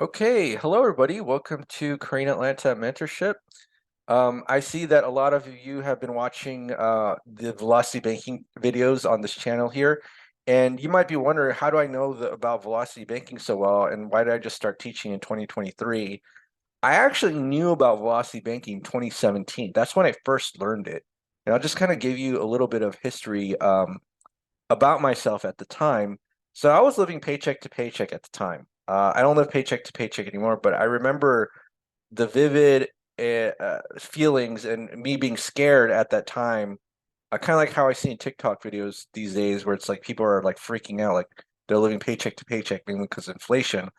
Okay, hello everybody. Welcome to Korean Atlanta Mentorship. I see that a lot of you have been watching the velocity banking videos on this channel here, and you might be wondering, how do I know about velocity banking so well, and why did I just start teaching in 2023? I actually knew about velocity banking in 2017. That's when I first learned it. And I'll just kind of give you a little bit of history about myself at the time. So I was living paycheck to paycheck at the time. I don't live paycheck to paycheck anymore, but I remember the vivid feelings and me being scared at that time. Kind of like how I see in TikTok videos these days, where it's like people are like freaking out, like they're living paycheck to paycheck, mainly because of inflation.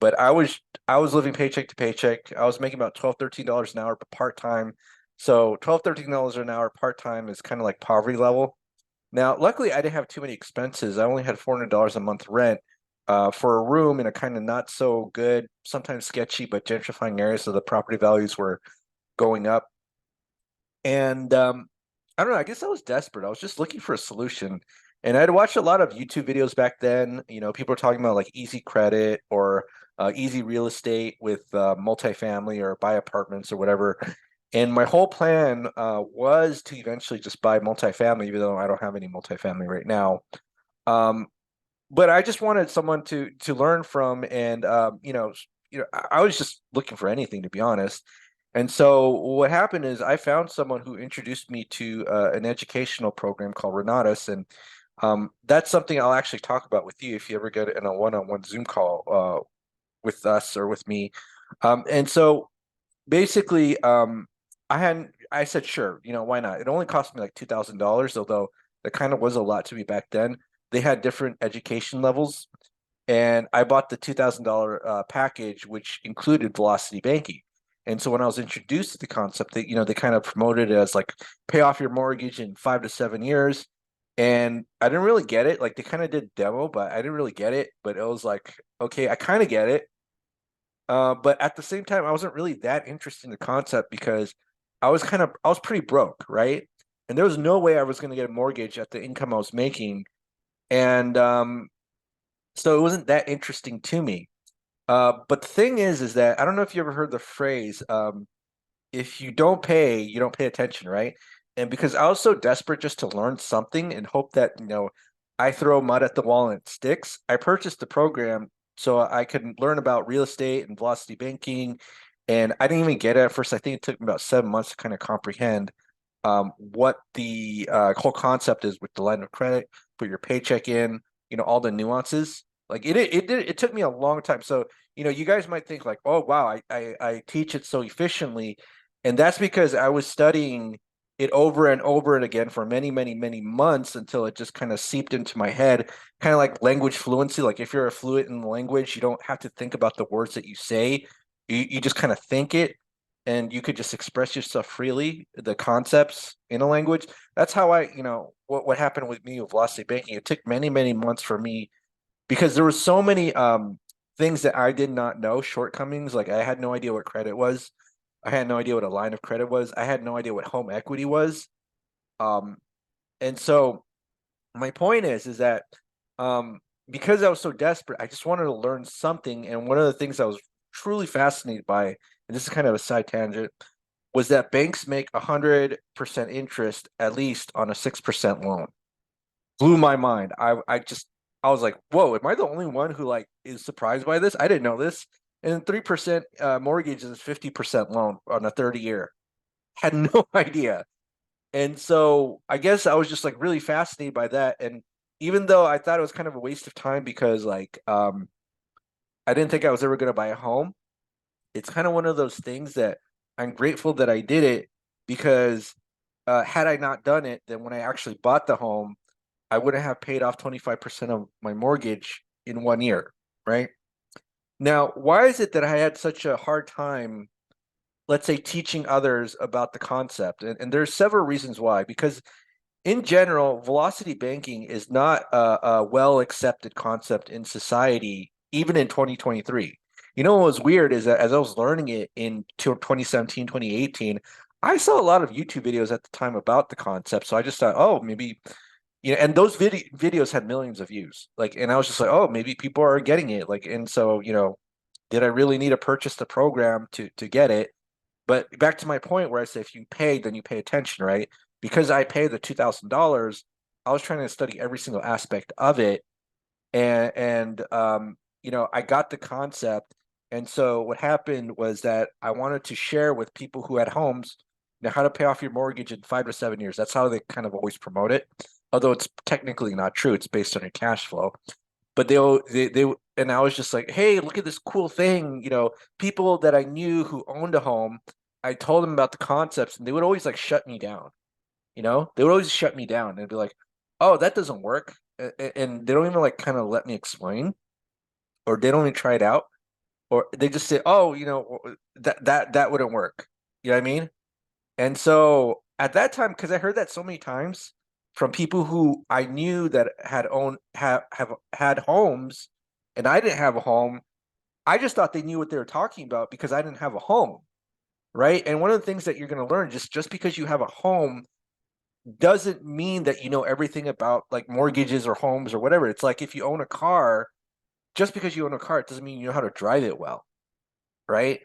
But I was living paycheck to paycheck. I was making about 12, $13 an hour part time. So 12, $13 an hour part time is kind of like poverty level. Now, luckily, I didn't have too many expenses. I only had $400 a month rent for a room in a kind of not so good, sometimes sketchy, but gentrifying area. So the property values were going up. And I don't know, I guess I was desperate. I was just looking for a solution. And I'd watched a lot of YouTube videos back then. People were talking about like easy credit or easy real estate with multifamily or buy apartments or whatever. And my whole plan was to eventually just buy multifamily, even though I don't have any multifamily right now. Um, but I just wanted someone to learn from, and I was just looking for anything, to be honest. And so what happened is I found someone who introduced me to an educational program called Renatus, and that's something I'll actually talk about with you if you ever get in a one-on-one Zoom call with us or with me. And so basically, I said, sure, why not? It only cost me like $2,000, although that kind of was a lot to me back then. They had different education levels, and I bought the $2,000 package, which included velocity banking. And so when I was introduced to the concept, they kind of promoted it as like pay off your mortgage in 5 to 7 years. And I didn't really get it. Like they kind of did demo, but I didn't really get it. But it was like, okay, I kind of get it. But at the same time, I wasn't really that interested in the concept because I was pretty broke, right? And there was no way I was going to get a mortgage at the income I was making. And so it wasn't that interesting to me. But the thing is that I don't know if you ever heard the phrase, if you don't pay, you don't pay attention, right? And because I was so desperate just to learn something and hope that, I throw mud at the wall and it sticks, I purchased the program so I could learn about real estate and velocity banking. And I didn't even get it at first. I think it took me about 7 months to kind of comprehend what the whole concept is with the line of credit, put your paycheck in, all the nuances. Like it took me a long time. So, you guys might think like, oh wow, I teach it so efficiently. And that's because I was studying it over and over and again for many, many, many months until it just kind of seeped into my head, kind of like language fluency. Like if you're a fluent in the language, you don't have to think about the words that you say. You just kind of think it and you could just express yourself freely, the concepts in a language. That's how what happened with me with velocity banking. It took many, many months for me because there were so many things that I did not know, shortcomings. Like I had no idea what credit was. I had no idea what a line of credit was. I had no idea what home equity was. Um, and so my point is that um, because I was so desperate, I just wanted to learn something. And one of the things I was truly fascinated by, and this is kind of a side tangent, was that banks make 100% interest at least on a 6% loan. Blew my mind. I was like, whoa, am I the only one who like is surprised by this? I didn't know this. And 3% mortgage is 50% loan on a 30 year. Had no idea. And so I guess I was just like really fascinated by that. And even though I thought it was kind of a waste of time because like I didn't think I was ever going to buy a home, it's kind of one of those things that I'm grateful that I did it because had I not done it, then when I actually bought the home, I wouldn't have paid off 25% of my mortgage in 1 year, right? Now, why is it that I had such a hard time, let's say, teaching others about the concept? And there's several reasons why. Because in general, velocity banking is not a well accepted concept in society, even in 2023. You know what was weird is that as I was learning it in 2017, 2018, I saw a lot of YouTube videos at the time about the concept. So I just thought, oh, maybe, and those videos had millions of views. Like, and I was just like, oh, maybe people are getting it. Like, and so, Did I really need to purchase the program to get it? But back to my point where I say if you pay, then you pay attention, right? Because I paid the $2,000, I was trying to study every single aspect of it, and I got the concept. And so what happened was that I wanted to share with people who had homes, how to pay off your mortgage in 5 to 7 years. That's how they kind of always promote it, although it's technically not true. It's based on your cash flow. But they and I was just like, hey, look at this cool thing. People that I knew who owned a home, I told them about the concepts, and they would always like shut me down. They would always shut me down. They'd be like, oh, that doesn't work. And they don't even like kind of let me explain, or they don't even try it out, or they just say, oh, that wouldn't work. You know what I mean? And so at that time, because I heard that so many times from people who I knew that have had homes, and I didn't have a home, I just thought they knew what they were talking about because I didn't have a home, right? And one of the things that you're going to learn, just because you have a home doesn't mean that you know everything about like mortgages or homes or whatever. It's like if you own a car, just because you own a car, it doesn't mean you know how to drive it well, right?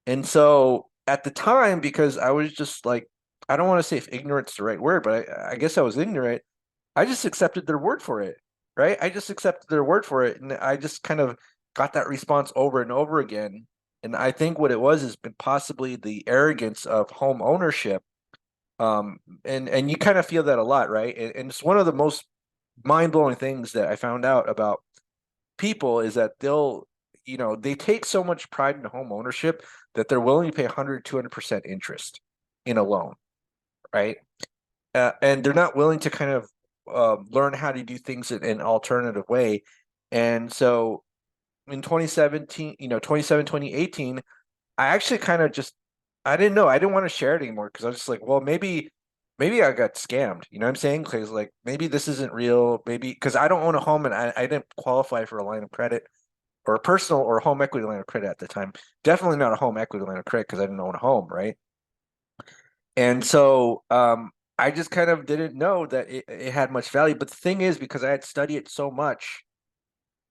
And so at the time, because I was just like, I don't want to say if ignorant's the right word, but I guess I was ignorant. I just accepted their word for it, right? I just accepted their word for it, and I just kind of got that response over and over again. And I think what it was is possibly the arrogance of home ownership. And you kind of feel that a lot, right? And it's one of the most mind-blowing things that I found out about people is that they take so much pride in home ownership that they're willing to pay 100, 200% interest in a loan, right? And they're not willing to kind of learn how to do things in an alternative way. And so in 2017, 2018, I actually kind of just, I didn't know. I didn't want to share it anymore because I was just like, well, maybe I got scammed. You know what I'm saying? Because like maybe this isn't real. Maybe because I don't own a home and I didn't qualify for a line of credit or a personal or home equity line of credit at the time. Definitely not a home equity line of credit because I didn't own a home, right? And so I just kind of didn't know that it had much value. But the thing is, because I had studied it so much,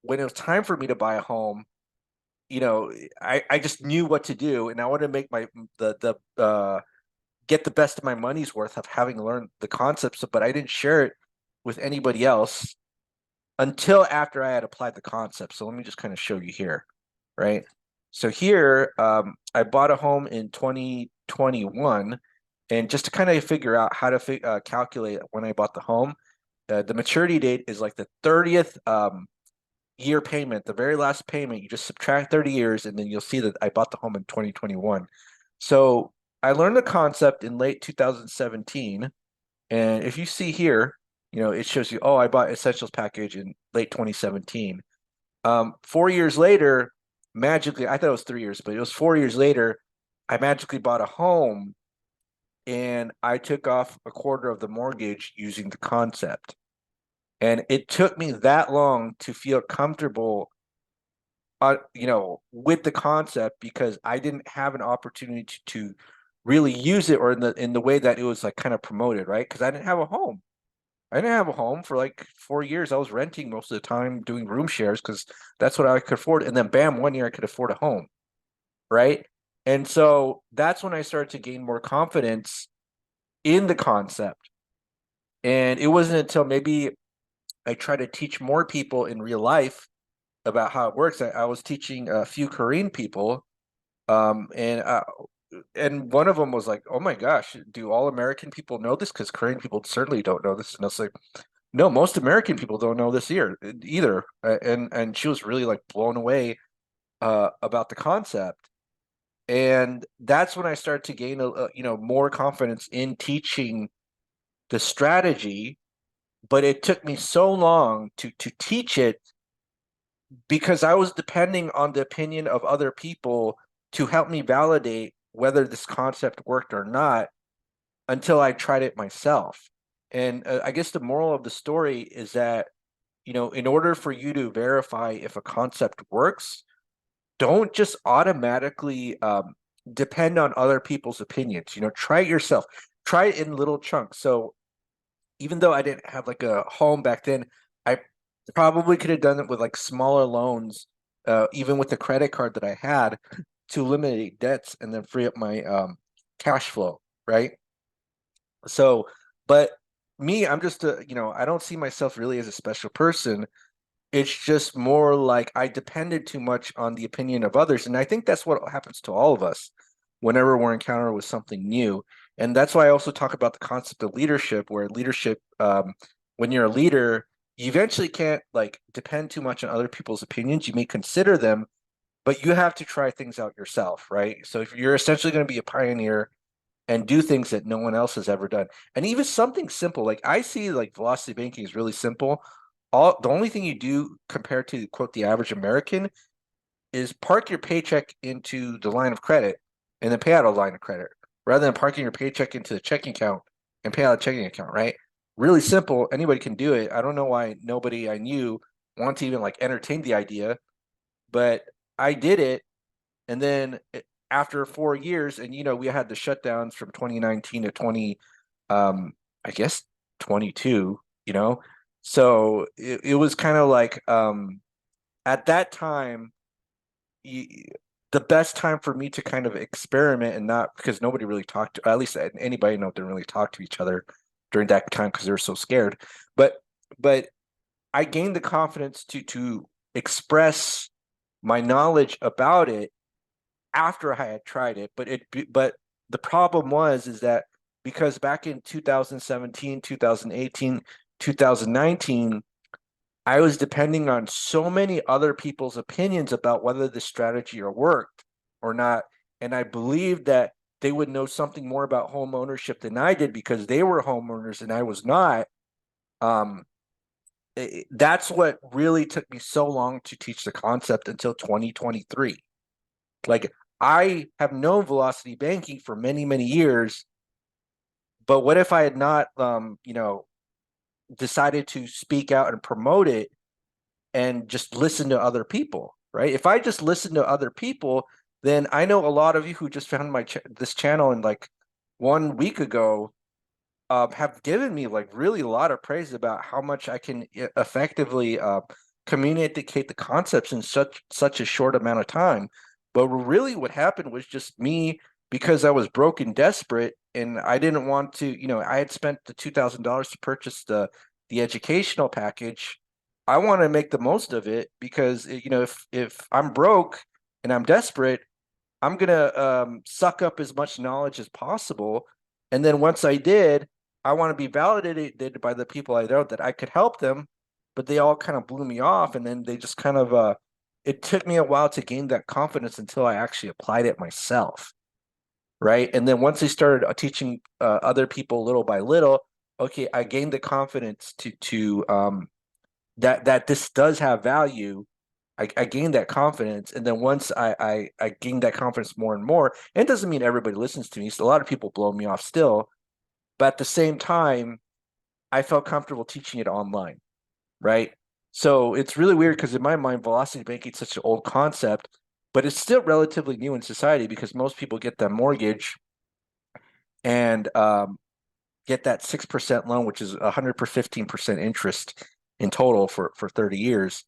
when it was time for me to buy a home, I just knew what to do, and I wanted to make the get the best of my money's worth of having learned the concepts, but I didn't share it with anybody else until after I had applied the concept. So let me just kind of show you here, right? So here, I bought a home in 2021, and just to kind of figure out how to calculate when I bought the home, the maturity date is like the 30th year payment, the very last payment. You just subtract 30 years, and then you'll see that I bought the home in 2021. So I learned the concept in late 2017. And if you see here, it shows you, oh, I bought Essentials package in late 2017. 4 years later, magically, I thought it was 3 years, but it was 4 years later, I magically bought a home and I took off a quarter of the mortgage using the concept. And it took me that long to feel comfortable, with the concept because I didn't have an opportunity to really use it or in the way that it was like kind of promoted, right? Because I didn't have a home. I didn't have a home for like 4 years. I was renting most of the time, doing room shares because that's what I could afford. And then bam, one year I could afford a home, right? And so that's when I started to gain more confidence in the concept. And it wasn't until maybe I tried to teach more people in real life about how it works. I was teaching a few Korean people, and one of them was like, "Oh my gosh, do all American people know this? Because Korean people certainly don't know this." And I was like, "No, most American people don't know this either." And she was really like blown away about the concept, and that's when I started to gain more confidence in teaching the strategy. But it took me so long to teach it because I was depending on the opinion of other people to help me validate whether this concept worked or not until I tried it myself. And I guess the moral of the story is that, in order for you to verify if a concept works, don't just automatically depend on other people's opinions. Try it yourself. Try it in little chunks. So even though I didn't have like a home back then, I probably could have done it with like smaller loans even with the credit card that I had, to eliminate debts and then free up my cash flow, right? So, but me, I'm just a, I don't see myself really as a special person. It's just more like I depended too much on the opinion of others. And I think that's what happens to all of us whenever we're encountered with something new. And that's why I also talk about the concept of leadership, where leadership, when you're a leader, you eventually can't like depend too much on other people's opinions. You may consider them, but you have to try things out yourself, right? So if you're essentially going to be a pioneer and do things that no one else has ever done. And even something simple, like I see like velocity banking is really simple. The only thing you do compared to quote the average American is park your paycheck into the line of credit and then pay out a line of credit rather than parking your paycheck into the checking account and pay out a checking account, right? Really simple. Anybody can do it. I don't know why nobody I knew wanted to even like entertain the idea, but I did it. And then after 4 years, and we had the shutdowns from 2019 to 20, I guess 22, so it was kind of like at that time, you, the best time for me to kind of experiment and not because nobody really talked to, at least anybody I know didn't really talk to each other during that time because they were so scared. But but I gained the confidence to express my knowledge about it after I had tried it. But the problem was is that because back in 2017, 2018, 2019, I was depending on so many other people's opinions about whether the strategy or worked or not. And I believed that they would know something more about home ownership than I did because they were homeowners and I was not. Um, that's what really took me so long to teach the concept until 2023. Like I have known velocity banking for many, many years, but what if I had not, decided to speak out and promote it and just listen to other people, right? If I just listen to other people, then I know a lot of you who just found this channel in like 1 week ago have given me like really a lot of praise about how much I can effectively communicate the concepts in such a short amount of time. But really, what happened was just me because I was broke and desperate, and I didn't want to. I had spent the $2,000 to purchase the educational package. I want to make the most of it because if I'm broke and I'm desperate, I'm gonna suck up as much knowledge as possible, and then once I did, I want to be validated by the people I know that I could help them, but they all kind of blew me off, and then they just kind of it took me a while to gain that confidence until I actually applied it myself, right? And then once I started teaching other people little by little, okay, I gained the confidence to that this does have value. I gained that confidence, and then once I gained that confidence more and more, and it doesn't mean everybody listens to me. So a lot of people blow me off still, but at the same time, I felt comfortable teaching it online, right? So it's really weird because in my mind, velocity banking is such an old concept, but it's still relatively new in society because most people get that mortgage and get that 6% loan, which is 115% interest in total for 30 years.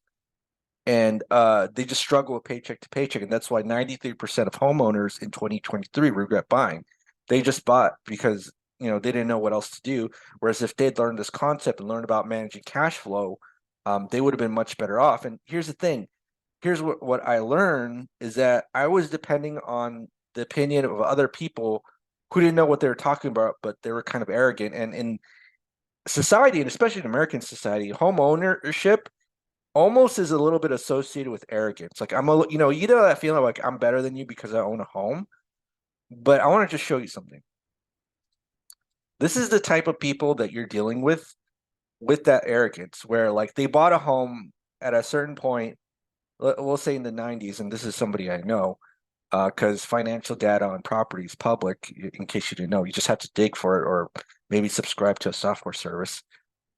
And they just struggle with paycheck to paycheck. And that's why 93% of homeowners in 2023 regret buying. They just bought because they didn't know what else to do. Whereas if they'd learned this concept and learned about managing cash flow, they would have been much better off. And here's the thing. Here's what I learned is that I was depending on the opinion of other people who didn't know what they were talking about, but they were kind of arrogant. And in society, and especially in American society, home ownership almost is a little bit associated with arrogance. Like you know that feeling like I'm better than you because I own a home. But I want to just show you something. This is the type of people that you're dealing with that arrogance, where like they bought a home at a certain point, we'll say in the 90s, and this is somebody I know, because financial data on property is public. In case you didn't know, you just have to dig for it or maybe subscribe to a software service.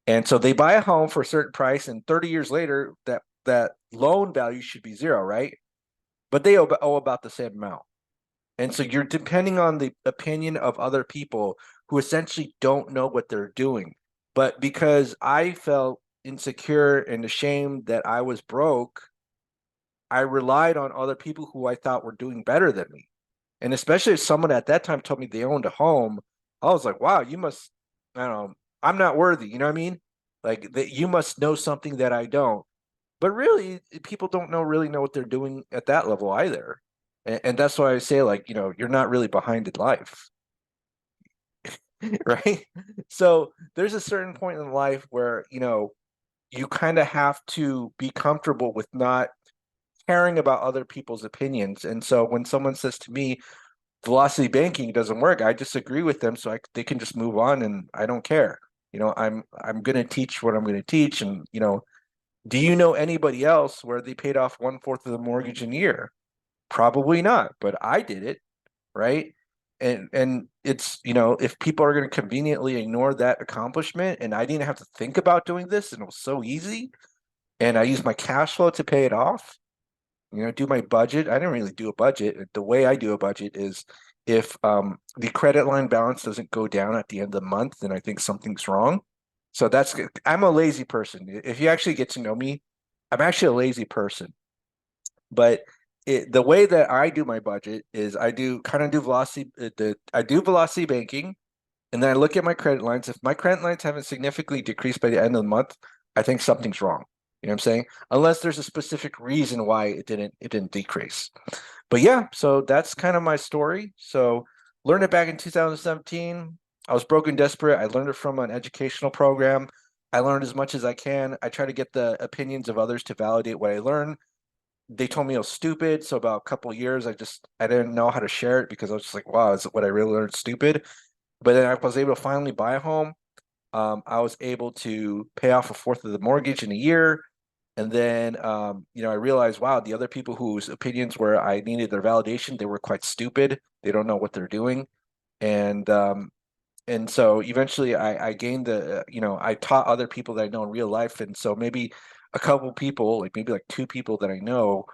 And so they buy a home for a certain price, and 30 years later, that loan value should be zero, right? But they owe about the same amount. And so you're depending on the opinion of other people who essentially don't know what they're doing. But because I felt insecure and ashamed that I was broke, I relied on other people who I thought were doing better than me. And especially if someone at that time told me they owned a home, I was like, wow, you must, I don't know, I'm not worthy. You know what I mean? Like that you must know something that I don't. But really, people don't really know what they're doing at that level either. And that's why I say, like, you're not really behind in life, right? So there's a certain point in life where, you kind of have to be comfortable with not caring about other people's opinions. And so when someone says to me, velocity banking doesn't work, I disagree with them, so they can just move on, and I don't care. I'm going to teach what I'm going to teach, and do you know anybody else where they paid off 1/4 of the mortgage in a year? Probably not, but I did it, right? And it's, if people are going to conveniently ignore that accomplishment, and I didn't have to think about doing this, and it was so easy, and I used my cash flow to pay it off, do my budget. I didn't really do a budget. The way I do a budget is if the credit line balance doesn't go down at the end of the month, then I think something's wrong. So I'm a lazy person. If you actually get to know me, I'm actually a lazy person. But the way that I do my budget is I do velocity, I do velocity banking, and then I look at my credit lines. If my credit lines haven't significantly decreased by the end of the month, I think something's wrong. You know what I'm saying? Unless there's a specific reason why it didn't decrease. But yeah, so that's kind of my story. So learned it back in 2017. I was broke and desperate. I learned it from an educational program. I learned as much as I can. I try to get the opinions of others to validate what I learn. They told me I was stupid. So about a couple of years, I didn't know how to share it because I was just like, wow, is what I really learned stupid? But then I was able to finally buy a home. I was able to pay off 1/4 of the mortgage in a year. And then, I realized, wow, the other people whose opinions were I needed their validation, they were quite stupid. They don't know what they're doing. And so eventually I gained I taught other people that I know in real life. And so maybe a couple people, like maybe like two people that I know,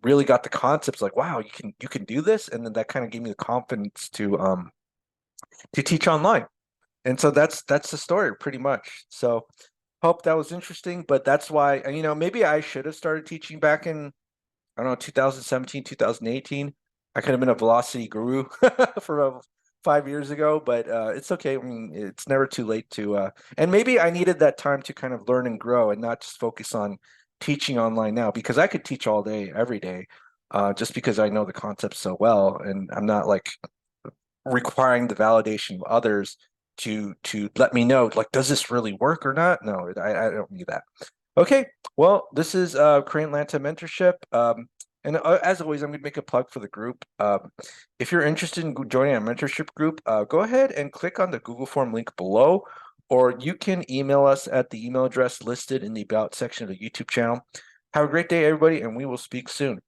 really got the concepts like, wow, you can do this. And then that kind of gave me the confidence to teach online. And so that's the story pretty much. So hope that was interesting, but that's why, and maybe I should have started teaching back in, I don't know, 2017, 2018. I could have been a velocity guru for 5 years ago, but it's okay. I mean, it's never too late and maybe I needed that time to kind of learn and grow and not just focus on teaching online now, because I could teach all day, every day, just because I know the concepts so well, and I'm not like requiring the validation of others to let me know, like, does this really work or not? No, I don't need that. Okay, well, this is Korean Atlanta Mentorship. And as always, I'm going to make a plug for the group. If you're interested in joining our mentorship group, go ahead and click on the Google form link below, or you can email us at the email address listed in the About section of the YouTube channel. Have a great day, everybody, and we will speak soon.